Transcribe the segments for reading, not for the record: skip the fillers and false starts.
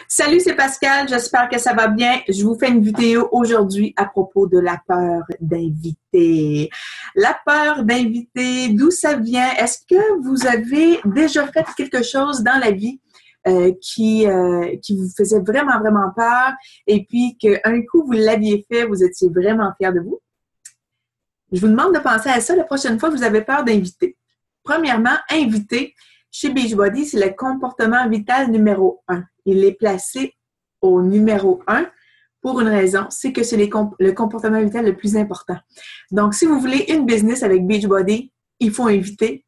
Salut, c'est Pascal, j'espère que ça va bien. Je vous fais une vidéo aujourd'hui à propos de la peur d'inviter. La peur d'inviter, d'où ça vient? Est-ce que vous avez déjà fait quelque chose dans la vie qui vous faisait vraiment, vraiment peur et puis qu'un coup, vous l'aviez fait, vous étiez vraiment fiers de vous? Je vous demande de penser à ça la prochaine fois que vous avez peur d'inviter. Premièrement, inviter, chez Beachbody, c'est le comportement vital numéro 1. Il est placé au numéro 1 pour une raison, c'est que c'est le comportement vital le plus important. Donc, si vous voulez une business avec Beachbody, il faut inviter,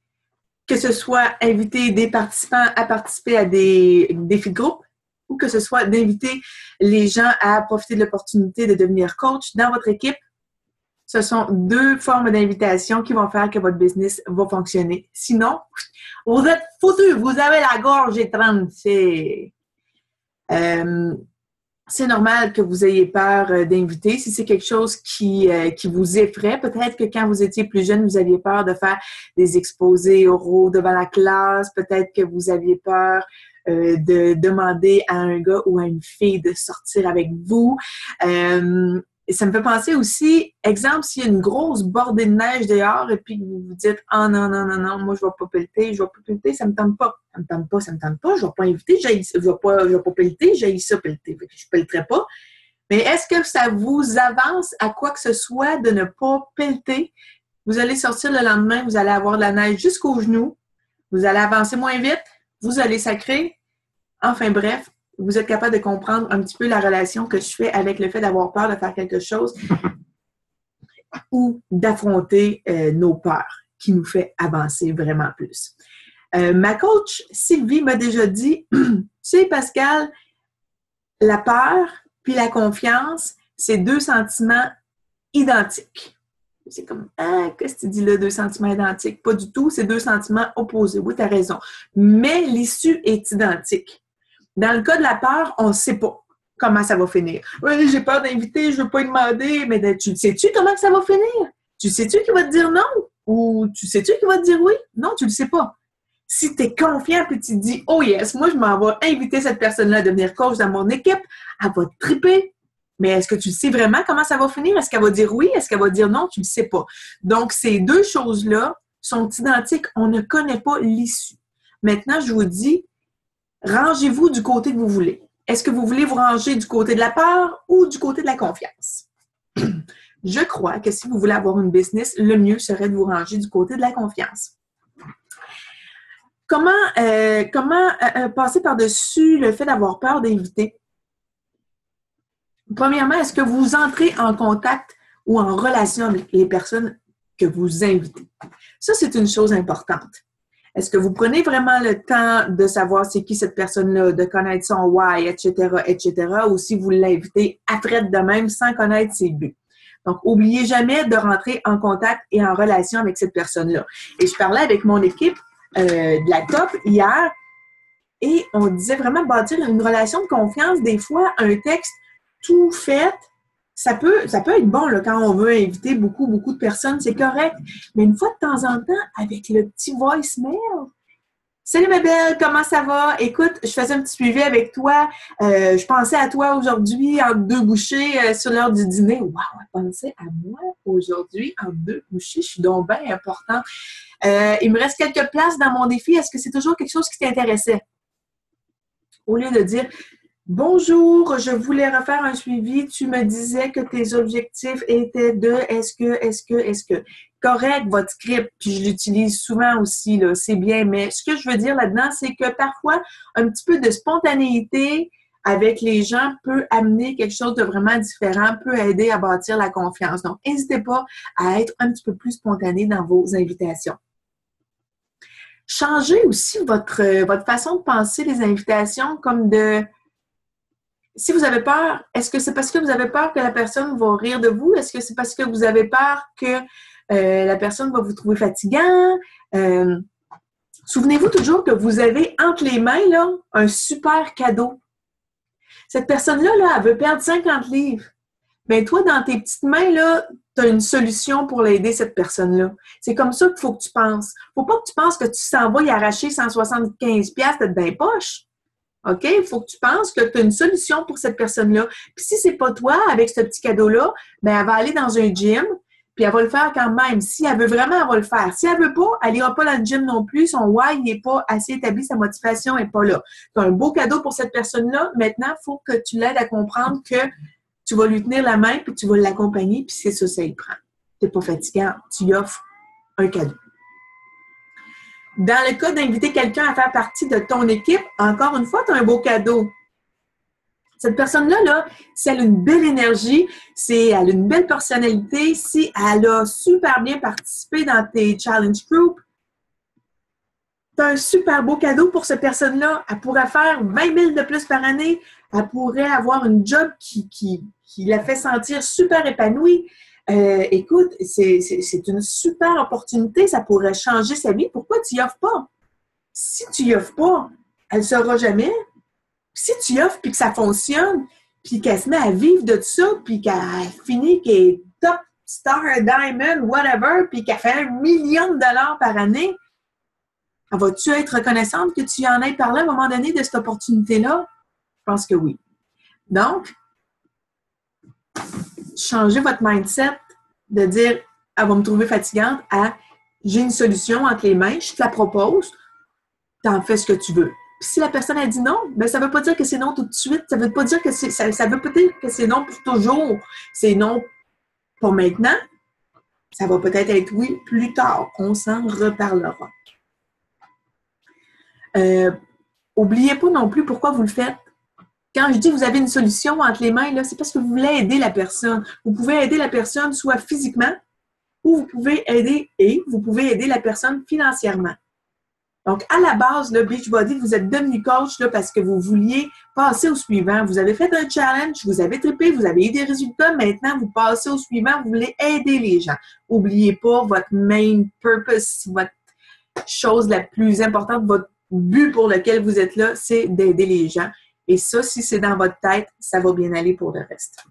que ce soit inviter des participants à participer à des défis de groupe ou que ce soit d'inviter les gens à profiter de l'opportunité de devenir coach dans votre équipe. Ce sont deux formes d'invitation qui vont faire que votre business va fonctionner. Sinon, vous êtes foutus, vous avez la gorge étranglée. C'est normal que vous ayez peur d'inviter. Si c'est quelque chose qui vous effraie, peut-être que quand vous étiez plus jeune, vous aviez peur de faire des exposés oraux devant la classe. Peut-être que vous aviez peur de demander à un gars ou à une fille de sortir avec vous. Et ça me fait penser aussi, exemple, s'il y a une grosse bordée de neige dehors et puis que vous vous dites « Ah non, non, non, non, moi je vais pas pelleter, ça me tente pas. Ça me tente pas, je vais pas inviter, je vais pas pelleter, j'haïs ça pelleter, je pelleterai pas. » Mais est-ce que ça vous avance à quoi que ce soit de ne pas pelleter? Vous allez sortir le lendemain, vous allez avoir de la neige jusqu'aux genoux, vous allez avancer moins vite, vous allez sacrer. Enfin bref, vous êtes capable de comprendre un petit peu la relation que je fais avec le fait d'avoir peur de faire quelque chose ou d'affronter nos peurs qui nous fait avancer vraiment plus. Ma coach Sylvie m'a déjà dit, tu sais Pascal, la peur puis la confiance, c'est deux sentiments identiques. C'est comme, ah, qu'est-ce que tu dis là, deux sentiments identiques? Pas du tout, c'est deux sentiments opposés. Oui, tu as raison. Mais l'issue est identique. Dans le cas de la peur, on ne sait pas comment ça va finir. Oui, j'ai peur d'inviter, je ne veux pas lui demander, mais tu sais-tu comment ça va finir? Tu sais-tu qui va te dire non? Ou tu sais-tu qui va te dire oui? Non, tu ne le sais pas. Si tu es confiant et tu te dis, oh yes, moi je m'en vais inviter cette personne-là à devenir coach dans mon équipe, elle va te triper. Mais est-ce que tu sais vraiment comment ça va finir? Est-ce qu'elle va dire oui? Est-ce qu'elle va dire non? Tu ne le sais pas. Donc, ces deux choses-là sont identiques. On ne connaît pas l'issue. Maintenant, je vous dis, rangez-vous du côté que vous voulez. Est-ce que vous voulez vous ranger du côté de la peur ou du côté de la confiance? Je crois que si vous voulez avoir une business, le mieux serait de vous ranger du côté de la confiance. Comment passer par-dessus le fait d'avoir peur d'inviter? Premièrement, est-ce que vous entrez en contact ou en relation avec les personnes que vous invitez? Ça, c'est une chose importante. Est-ce que vous prenez vraiment le temps de savoir c'est qui cette personne-là, de connaître son why, etc., etc., ou si vous l'invitez à traite de même sans connaître ses buts? Donc, n'oubliez jamais de rentrer en contact et en relation avec cette personne-là. Et je parlais avec mon équipe de la TOP hier et on disait vraiment bâtir une relation de confiance. Des fois, un texte tout fait, ça peut être bon là, quand on veut inviter beaucoup de personnes, c'est correct. Mais une fois de temps en temps, avec le petit voicemail, « Salut ma belle, comment ça va? Écoute, je faisais un petit suivi avec toi. Je pensais à toi aujourd'hui en deux bouchées sur l'heure du dîner. » Wow, elle pensait à moi aujourd'hui en deux bouchées. Je suis donc bien importante. Il me reste quelques places dans mon défi. Est-ce que c'est toujours quelque chose qui t'intéressait? Au lieu de dire bonjour, je voulais refaire un suivi. Tu me disais que tes objectifs étaient de est-ce que. Correct, votre script, puis je l'utilise souvent aussi, là, c'est bien. Mais ce que je veux dire là-dedans, c'est que parfois, un petit peu de spontanéité avec les gens peut amener quelque chose de vraiment différent, peut aider à bâtir la confiance. Donc, n'hésitez pas à être un petit peu plus spontané dans vos invitations. Changez aussi votre façon de penser les invitations comme de... Si vous avez peur, est-ce que c'est parce que vous avez peur que la personne va rire de vous? Est-ce que c'est parce que vous avez peur que la personne va vous trouver fatigant? Souvenez-vous toujours que vous avez entre les mains là, un super cadeau. Cette personne-là, là, elle veut perdre 50 livres. Mais toi, dans tes petites mains, là, tu as une solution pour l'aider, cette personne-là. C'est comme ça qu'il faut que tu penses. Faut pas que tu penses que tu s'en vas y arracher 175$ de dans les poches. OK? Il faut que tu penses que tu as une solution pour cette personne-là. Puis si c'est pas toi, avec ce petit cadeau-là, ben elle va aller dans un gym, puis elle va le faire quand même. Si elle veut vraiment, elle va le faire. Si elle veut pas, elle n'ira pas dans le gym non plus. Son why n'est pas assez établi, sa motivation n'est pas là. Tu as un beau cadeau pour cette personne-là. Maintenant, il faut que tu l'aides à comprendre que tu vas lui tenir la main, puis tu vas l'accompagner, puis c'est ça, ça y prend. Tu n'es pas fatigant, tu lui offres un cadeau. Dans le cas d'inviter quelqu'un à faire partie de ton équipe, encore une fois, tu as un beau cadeau. Cette personne-là, là, si elle a une belle énergie, si elle a une belle personnalité, si elle a super bien participé dans tes challenge groups, tu as un super beau cadeau pour cette personne-là. Elle pourrait faire 20 000 de plus par année. Elle pourrait avoir une job qui la fait sentir super épanouie. Écoute, c'est une super opportunité. Ça pourrait changer sa vie. Pourquoi tu n'y offres pas? Si tu n'y offres pas, elle ne saura jamais. Si tu y offres puis que ça fonctionne, puis qu'elle se met à vivre de ça, puis qu'elle finit qu'elle est top star, diamond, whatever, puis qu'elle fait 1 million de dollars par année, vas-tu être reconnaissante que tu en aies parlé à un moment donné de cette opportunité-là? Je pense que oui. Donc, changez votre mindset de dire « elle va me trouver fatigante » à « j'ai une solution entre les mains, je te la propose, tu en fais ce que tu veux ». Puis si la personne a dit non, bien, ça ne veut pas dire que c'est non tout de suite. Ça veut pas dire que ça veut peut-être que c'est non pour toujours. C'est non pour maintenant. Ça va peut-être être oui plus tard. On s'en reparlera. Oubliez pas non plus pourquoi vous le faites. Quand je dis que vous avez une solution entre les mains, là, c'est parce que vous voulez aider la personne. Vous pouvez aider la personne soit physiquement ou vous pouvez aider la personne financièrement. Donc, à la base, le Beachbody, vous êtes devenu coach là, parce que vous vouliez passer au suivant. Vous avez fait un challenge, vous avez trippé, vous avez eu des résultats. Maintenant, vous passez au suivant, vous voulez aider les gens. N'oubliez pas votre main purpose, votre chose la plus importante, votre but pour lequel vous êtes là, c'est d'aider les gens. Et ça, si c'est dans votre tête, ça va bien aller pour le reste.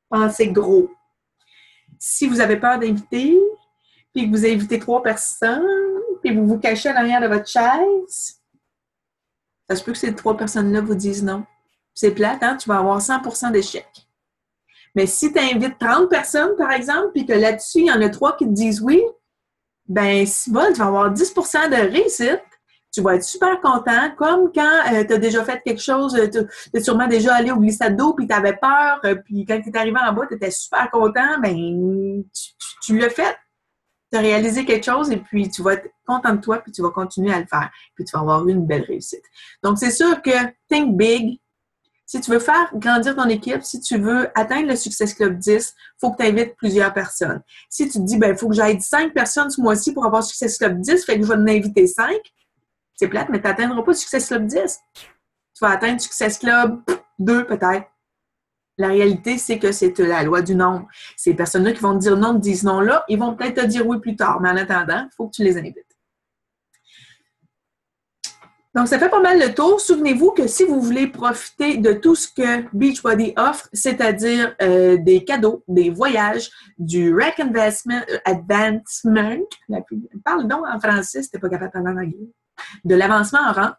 Pensez gros. Si vous avez peur d'inviter, puis que vous invitez 3 personnes, puis vous vous cachez à l'arrière de votre chaise, ça se peut que ces 3 personnes-là vous disent non. C'est plate, hein? Tu vas avoir 100% d'échec. Mais si tu invites 30 personnes, par exemple, puis que là-dessus, il y en a 3 qui te disent oui, bien, si bon, tu vas avoir 10% de réussite. Tu vas être super content, comme quand tu as déjà fait quelque chose, tu es sûrement déjà allé au glissade d'eau, puis tu avais peur, puis quand tu es arrivé en bas, tu étais super content, bien, tu l'as fait. Tu as réalisé quelque chose et puis tu vas être content de toi puis tu vas continuer à le faire. Puis tu vas avoir eu une belle réussite. Donc, c'est sûr que think big. Si tu veux faire grandir ton équipe, si tu veux atteindre le Success Club 10, il faut que tu invites plusieurs personnes. Si tu te dis, il faut que j'aide 5 personnes ce mois-ci pour avoir Success Club 10, fait que je vais en inviter 5, c'est plate, mais tu n'atteindras pas Success Club 10. Tu vas atteindre Success Club 2 peut-être. La réalité, c'est que c'est la loi du nombre. Ces personnes-là qui vont te dire non, te disent non là, ils vont peut-être te dire oui plus tard, mais en attendant, il faut que tu les invites. Donc, ça fait pas mal le tour. Souvenez-vous que si vous voulez profiter de tout ce que Beachbody offre, c'est-à-dire des cadeaux, des voyages, du Rec Advancement, parle donc en français, si t'es pas capable de parler en anglais, de l'avancement en rang.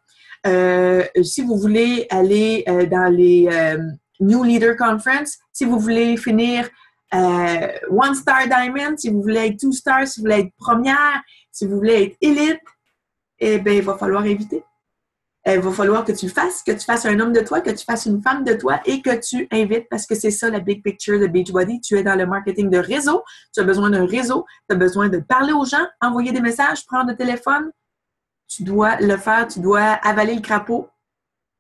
Si vous voulez aller dans les New Leader Conference, si vous voulez finir One Star Diamond, si vous voulez être 2 Stars, si vous voulez être première, si vous voulez être élite, eh bien, il va falloir éviter. Il va falloir que tu le fasses, que tu fasses un homme de toi, que tu fasses une femme de toi et que tu invites parce que c'est ça la big picture de Beachbody. Tu es dans le marketing de réseau, tu as besoin d'un réseau, tu as besoin de parler aux gens, envoyer des messages, prendre le téléphone. Tu dois le faire, tu dois avaler le crapaud.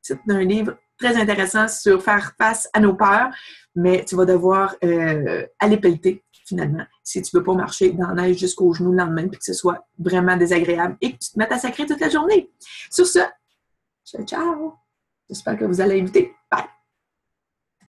C'est un livre très intéressant sur faire face à nos peurs, mais tu vas devoir aller pelleter finalement si tu ne veux pas marcher dans la neige jusqu'aux genoux le lendemain puis que ce soit vraiment désagréable et que tu te mettes à sacrer toute la journée. Sur ce, ciao, ciao! J'espère que vous allez éviter. Bye!